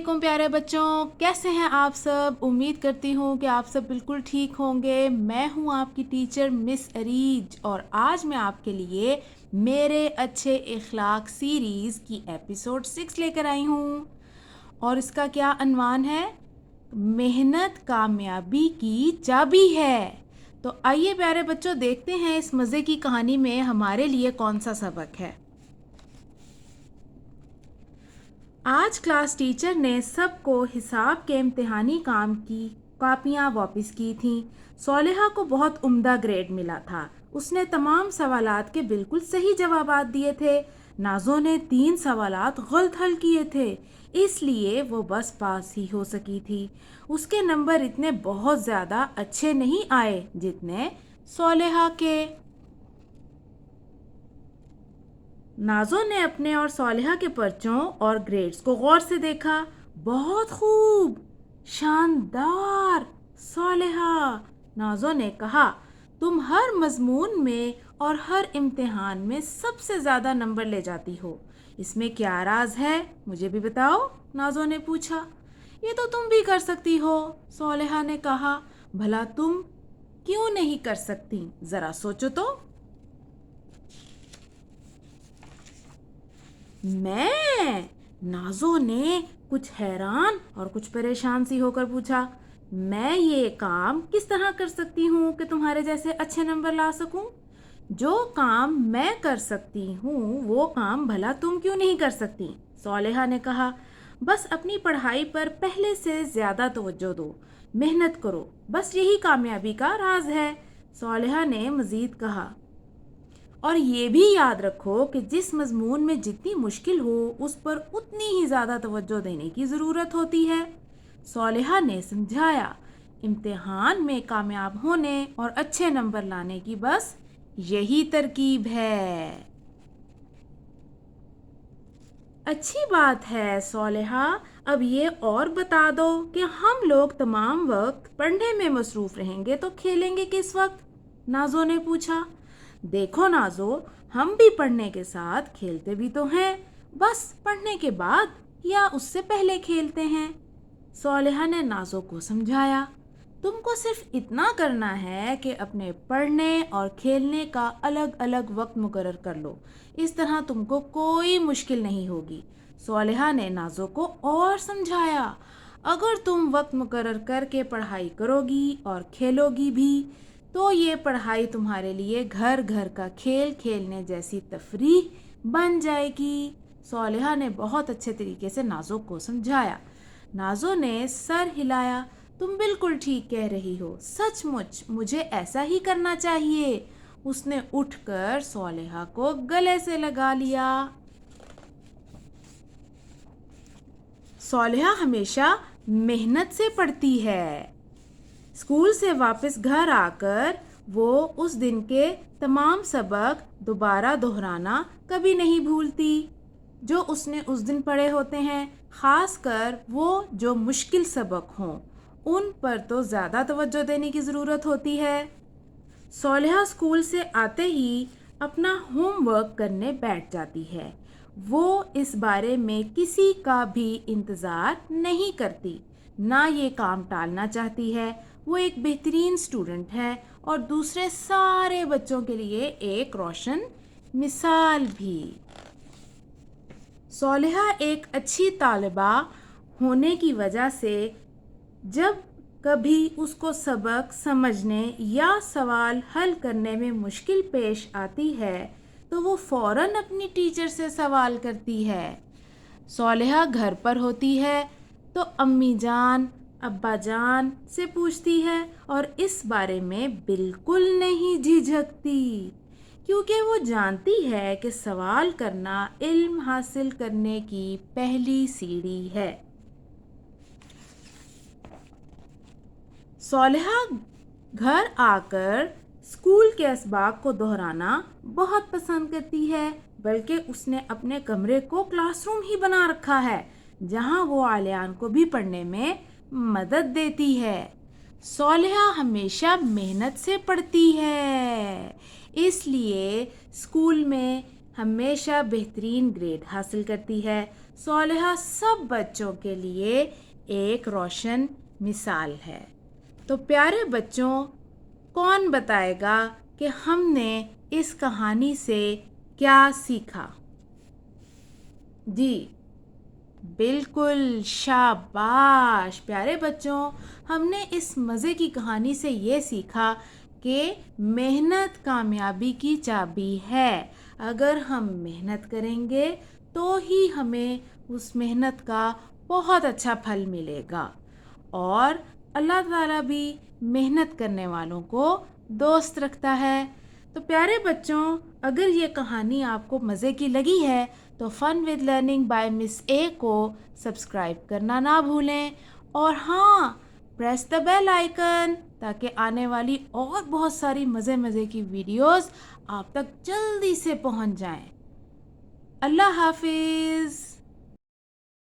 علیکم پیارے بچوں، کیسے ہیں آپ سب؟ امید کرتی ہوں کہ آپ سب بالکل ٹھیک ہوں گے۔ میں ہوں آپ کی ٹیچر مس اریج، اور آج میں آپ کے لیے میرے اچھے اخلاق سیریز کی ایپیسوڈ 6 لے کر آئی ہوں، اور اس کا کیا عنوان ہے؟ محنت کامیابی کی چابی ہے۔ تو آئیے پیارے بچوں دیکھتے ہیں اس مزے کی کہانی میں ہمارے لیے کون سا سبق ہے۔ آج کلاس ٹیچر نے سب کو حساب کے امتحانی کام کی کاپیاں واپس کی تھیں۔ صالحہ کو بہت عمدہ گریڈ ملا تھا۔ اس نے تمام سوالات کے بالکل صحیح جوابات دیے تھے۔ نازو نے 3 سوالات غلط حل کیے تھے، اس لیے وہ بس پاس ہی ہو سکی تھی۔ اس کے نمبر اتنے بہت زیادہ اچھے نہیں آئے جتنے صالحہ کے۔ نازو نے اپنے اور صالحہ کے پرچوں اور گریڈز کو غور سے دیکھا۔ بہت خوب، شاندار صالحہ، نازو نے کہا، تم ہر مضمون میں اور ہر امتحان میں سب سے زیادہ نمبر لے جاتی ہو۔ اس میں کیا راز ہے؟ مجھے بھی بتاؤ، نازو نے پوچھا۔ یہ تو تم بھی کر سکتی ہو، صالحہ نے کہا۔ بھلا تم کیوں نہیں کر سکتی؟ ذرا سوچو تو۔ میں؟ نازو نے کچھ حیران اور کچھ پریشان سی ہو کر پوچھا۔ میں یہ کام کس طرح کر سکتی ہوں کہ تمہارے جیسے اچھے نمبر لا سکوں؟ جو کام میں کر سکتی ہوں وہ کام بھلا تم کیوں نہیں کر سکتی؟ صالحہ نے کہا۔ بس اپنی پڑھائی پر پہلے سے زیادہ توجہ دو، محنت کرو، بس یہی کامیابی کا راز ہے، صالحہ نے مزید کہا۔ اور یہ بھی یاد رکھو کہ جس مضمون میں جتنی مشکل ہو اس پر اتنی ہی زیادہ توجہ دینے کی ضرورت ہوتی ہے، صالحہ نے سمجھایا۔ امتحان میں کامیاب ہونے اور اچھے نمبر لانے کی بس یہی ترکیب ہے۔ اچھی بات ہے صالحہ، اب یہ اور بتا دو کہ ہم لوگ تمام وقت پڑھنے میں مصروف رہیں گے تو کھیلیں گے کس وقت؟ نازو نے پوچھا۔ دیکھو نازو، ہم بھی پڑھنے کے ساتھ کھیلتے بھی تو ہیں، بس پڑھنے کے بعد یا اس سے پہلے کھیلتے ہیں، صالحہ نے نازو کو سمجھایا۔ تم کو صرف اتنا کرنا ہے کہ اپنے پڑھنے اور کھیلنے کا الگ الگ وقت مقرر کر لو، اس طرح تم کو کوئی مشکل نہیں ہوگی، صالحہ نے نازو کو اور سمجھایا۔ اگر تم وقت مقرر کر کے پڑھائی کرو گی اور کھیلو گی بھی تو یہ پڑھائی تمہارے لیے گھر گھر کا کھیل کھیلنے جیسی تفریح بن جائے گی، صالحہ نے بہت اچھے طریقے سے نازو کو سمجھایا۔ نازو نے سر ہلایا۔ تم بالکل ٹھیک کہہ رہی ہو، سچ مچ مجھے ایسا ہی کرنا چاہیے، اس نے اٹھ کر صالحہ کو گلے سے لگا لیا۔ صالحہ ہمیشہ محنت سے پڑھتی ہے۔ اسکول سے واپس گھر آ کر وہ اس دن کے تمام سبق دوبارہ دہرانا کبھی نہیں بھولتی جو اس نے اس دن پڑھے ہوتے ہیں، خاص کر وہ جو مشکل سبق ہوں، ان پر تو زیادہ توجہ دینے کی ضرورت ہوتی ہے۔ صالحہ اسکول سے آتے ہی اپنا ہوم ورک کرنے بیٹھ جاتی ہے۔ وہ اس بارے میں کسی کا بھی انتظار نہیں کرتی، نہ یہ کام ٹالنا چاہتی ہے۔ وہ ایک بہترین اسٹوڈنٹ ہے اور دوسرے سارے بچوں کے لیے ایک روشن مثال بھی۔ صالحہ ایک اچھی طالبہ ہونے کی وجہ سے جب کبھی اس کو سبق سمجھنے یا سوال حل کرنے میں مشکل پیش آتی ہے تو وہ فوراً اپنی ٹیچر سے سوال کرتی ہے۔ صالحہ گھر پر ہوتی ہے تو امی جان، ابا جان سے پوچھتی ہے اور اس بارے میں بالکل نہیں جھجکتی، کیونکہ وہ جانتی ہے کہ سوال کرنا علم حاصل کرنے کی پہلی سیڑھی ہے۔ صالحہ گھر آ کر اسکول کے اسباق کو دہرانا بہت پسند کرتی ہے، بلکہ اس نے اپنے کمرے کو کلاس روم ہی بنا رکھا ہے جہاں وہ عالیان کو بھی پڑھنے میں مدد دیتی ہے۔ صالحہ ہمیشہ محنت سے پڑھتی ہے، اس لیے اسکول میں ہمیشہ بہترین گریڈ حاصل کرتی ہے۔ صالحہ سب بچوں کے لیے ایک روشن مثال ہے۔ تو پیارے بچوں، کون بتائے گا کہ ہم نے اس کہانی سے کیا سیکھا؟ جی بالکل، شاباش پیارے بچوں، ہم نے اس مزے کی کہانی سے یہ سیکھا کہ محنت کامیابی کی چابی ہے۔ اگر ہم محنت کریں گے تو ہی ہمیں اس محنت کا بہت اچھا پھل ملے گا، اور اللہ تعالیٰ بھی محنت کرنے والوں کو دوست رکھتا ہے۔ تو پیارے بچوں، اگر یہ کہانی آپ کو مزے کی لگی ہے تو فن ود لرننگ بائی مس اے کو سبسکرائب کرنا نہ بھولیں، اور ہاں، پریس دا بیل آئیکن تاکہ آنے والی اور بہت ساری مزے کی ویڈیوز آپ تک جلدی سے پہنچ جائیں۔ اللہ حافظ۔